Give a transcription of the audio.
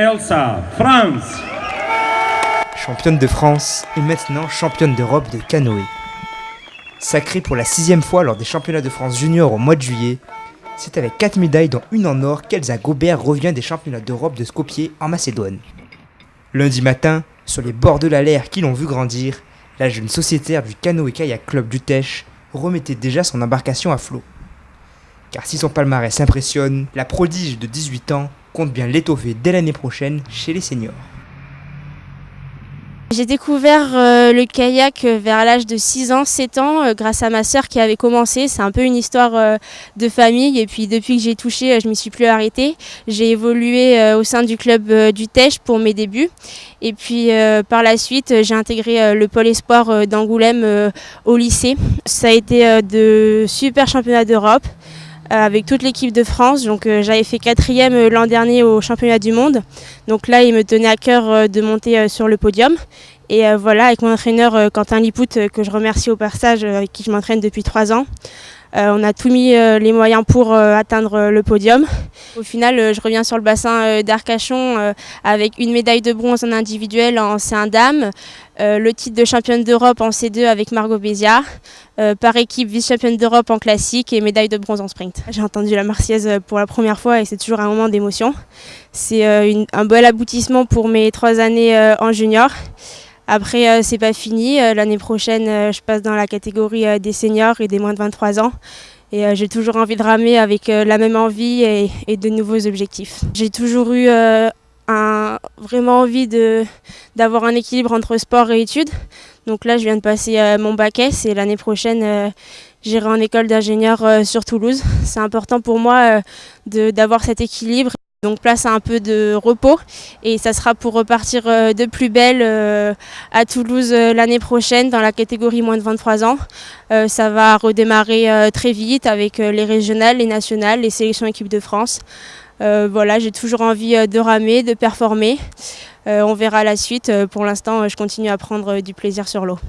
Elsa, France. Championne de France et maintenant championne d'Europe de canoë. Sacrée pour la 6e fois lors des championnats de France juniors au mois de juillet, c'est avec 4 médailles dont une en or qu'Elsa Gobert revient des championnats d'Europe de Skopje en Macédoine. Lundi matin, sur les bords de la Leyre qui l'ont vu grandir, la jeune sociétaire du canoë-kayak club d'Utech remettait déjà son embarcation à flot. Car si son palmarès impressionne, la prodige de 18 ans compte bien l'étoffer dès l'année prochaine chez les seniors. J'ai découvert le kayak vers l'âge de 6 ans, 7 ans, grâce à ma sœur qui avait commencé. C'est un peu une histoire de famille et puis depuis que j'ai touché, je m'y suis plus arrêtée. J'ai évolué au sein du club d'Utech pour mes débuts et puis par la suite, j'ai intégré le pôle espoir d'Angoulême au lycée. Ça a été de super championnats d'Europe avec toute l'équipe de France. Donc j'avais fait 4e l'an dernier au championnat du monde. Donc là, il me tenait à cœur de monter sur le podium. Et voilà, avec mon entraîneur Quentin Lipout, que je remercie au passage, avec qui je m'entraîne depuis 3 ans. On a tout mis les moyens pour atteindre le podium. Au final, je reviens sur le bassin d'Arcachon avec une médaille de bronze en individuel en C1 dames, le titre de championne d'Europe en C2 avec Margot Béziard, par équipe vice-championne d'Europe en classique et médaille de bronze en sprint. J'ai entendu la Marseillaise pour la première fois et c'est toujours un moment d'émotion. C'est un bel aboutissement pour mes 3 années en junior. Après, c'est pas fini. L'année prochaine, je passe dans la catégorie des seniors et des moins de 23 ans. Et j'ai toujours envie de ramer avec la même envie et de nouveaux objectifs. J'ai toujours eu vraiment envie d'avoir un équilibre entre sport et études. Donc là, je viens de passer mon bac S et l'année prochaine, j'irai en école d'ingénieur sur Toulouse. C'est important pour moi d'avoir cet équilibre. Donc place à un peu de repos et ça sera pour repartir de plus belle à Toulouse l'année prochaine dans la catégorie moins de 23 ans. Ça va redémarrer très vite avec les régionales, les nationales, les sélections équipes de France. Voilà, j'ai toujours envie de ramer, de performer. On verra la suite. Pour l'instant, je continue à prendre du plaisir sur l'eau.